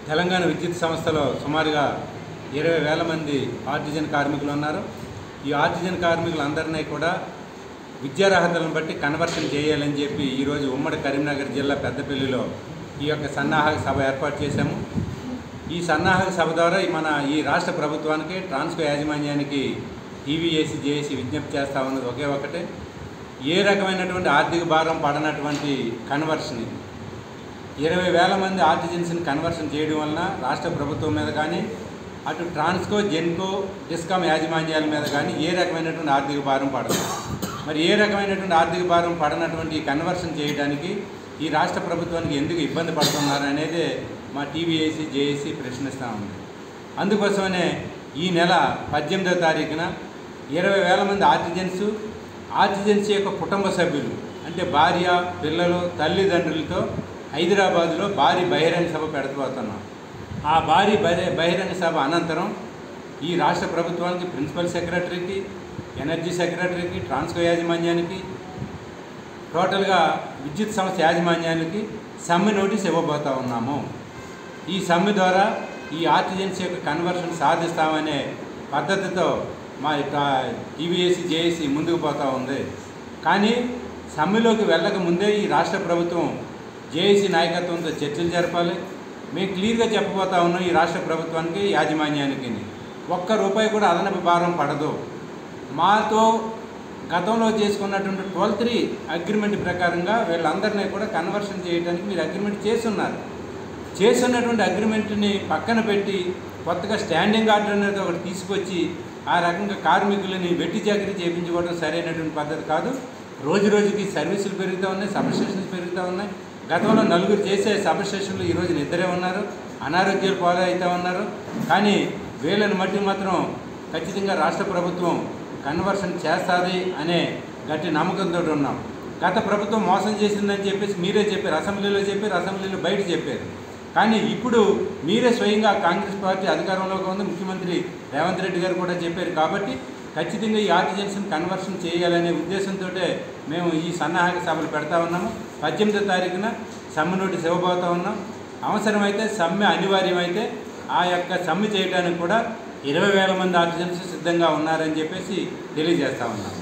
తెలంగాణ విద్యుత్ సంస్థలో సుమారుగా 20,000 మంది ఆర్టిజన్ కార్మికులు ఉన్నారు. ఈ ఆర్టిజన్ కార్మికులందరినీ కూడా విద్యార్హతలను బట్టి కన్వర్షన్ చేయాలని చెప్పి ఈరోజు ఉమ్మడి కరీంనగర్ జిల్లా పెద్దపల్లిలో ఈ యొక్క సన్నాహక సభ ఏర్పాటు చేశాము. ఈ సన్నాహక సభ ద్వారా ఈ రాష్ట్ర ప్రభుత్వానికి ట్రాన్స్కో యాజమాన్యానికి టీవీఏసీ జేఏసీ విజ్ఞప్తి చేస్తూ ఉన్నది ఒకే ఒకటే, ఏ రకమైనటువంటి ఆర్థిక భారం పడనటువంటి కన్వర్షన్ ఇది. 20,000 మంది ఆర్టిజన్స్ని కన్వర్షన్ చేయడం వలన రాష్ట్ర ప్రభుత్వం మీద కానీ అటు ట్రాన్స్కో, జెన్కో, డిస్కామ్ యాజమాన్యాల మీద కానీ ఏ రకమైనటువంటి ఆర్థిక భారం పడదు. మరి ఏ రకమైనటువంటి ఆర్థిక భారం పడనటువంటి కన్వర్షన్ చేయడానికి ఈ రాష్ట్ర ప్రభుత్వానికి ఎందుకు ఇబ్బంది పడుతున్నారు అనేది మా టీవీఏసీ జేఏసీ ప్రశ్నిస్తూ ఉంది. అందుకోసమనే ఈ నెల 18వ తారీఖున 20,000 మంది ఆర్టిజన్స్ యొక్క కుటుంబ సభ్యులు అంటే భార్య, పిల్లలు, తల్లిదండ్రులతో హైదరాబాదులో భారీ బహిరంగ సభ పెడతాబోతున్నాం. ఆ భారీ బహిరంగ సభ అనంతరం ఈ రాష్ట్ర ప్రభుత్వానికి ప్రిన్సిపల్ సెక్రటరీకి, ఎనర్జీ సెక్రటరీకి, ట్రాన్స్కో యాజమాన్యానికి, టోటల్గా విద్యుత్ సంస్థ యాజమాన్యానికి సమ్మె నోటీస్ ఇవ్వబోతూ ఉన్నాము. ఈ సమ్మె ద్వారా ఈ ఆర్టిజన్స్ యొక్క కన్వర్షన్ సాధిస్తామనే పద్ధతితో మా టీవీఏసీ జేఏసీ ముందుకు పోతూ ఉంది. కానీ సమ్మెలోకి వెళ్ళక ముందే ఈ రాష్ట్ర ప్రభుత్వం జేఏసీ నాయకత్వంతో చర్చలు జరపాలి. మేము క్లియర్గా చెప్పబోతా ఉన్నాం, ఈ రాష్ట్ర ప్రభుత్వానికి, యాజమాన్యానికి ₹1 కూడా అదనపు భారం పడదు. మాతో గతంలో చేసుకున్నటువంటి 12(3) అగ్రిమెంట్ ప్రకారంగా వీళ్ళందరినీ కూడా కన్వర్షన్ చేయడానికి మీరు అగ్రిమెంట్ చేస్తున్నటువంటి అగ్రిమెంట్ని పక్కన పెట్టి కొత్తగా స్టాండింగ్ ఆర్డర్ అనేది ఒకటి తీసుకొచ్చి ఆ రకంగా కార్మికులని వెట్టి చాకరీ చేయించుకోవడం సరైనటువంటి పద్ధతి కాదు. రోజు రోజుకి సర్వీసులు పెరుగుతూ ఉన్నాయి, సబ్స్టేషన్స్ పెరుగుతూ ఉన్నాయి. గతంలో 4 చేసే సబ్స్టేషన్లు ఈరోజు ఇద్దరే ఉన్నారు, అనారోగ్యాలు పాలవుతూ ఉన్నారు. కానీ వీళ్ళని మట్టి మాత్రం ఖచ్చితంగా రాష్ట్ర ప్రభుత్వం కన్వర్షన్ చేస్తుంది అనే గట్టి నమ్మకంతో ఉన్నాం. గత ప్రభుత్వం మోసం చేసిందని చెప్పేసి మీరే చెప్పారు, అసెంబ్లీలో బయట చెప్పారు. కానీ ఇప్పుడు మీరే స్వయంగా కాంగ్రెస్ పార్టీ అధికారంలోకి ఉంది, ముఖ్యమంత్రి రేవంత్ రెడ్డి గారు కూడా చెప్పారు. కాబట్టి ఖచ్చితంగా ఈ ఆర్టిజన్స్ని కన్వర్షన్ చేయాలనే ఉద్దేశంతో మేము ఈ సన్నాహక సభలు పెడతా ఉన్నాము. 18వ తారీఖున సమ్మె నోటీస్ ఇవ్వబోతూ ఉన్నాం. అవసరమైతే సమ్మె అనివార్యమైతే ఆ యొక్క సమ్మె చేయడానికి కూడా 20,000 మంది ఆర్టిజన్స్ సిద్ధంగా ఉన్నారని చెప్పేసి తెలియజేస్తూ ఉన్నాం.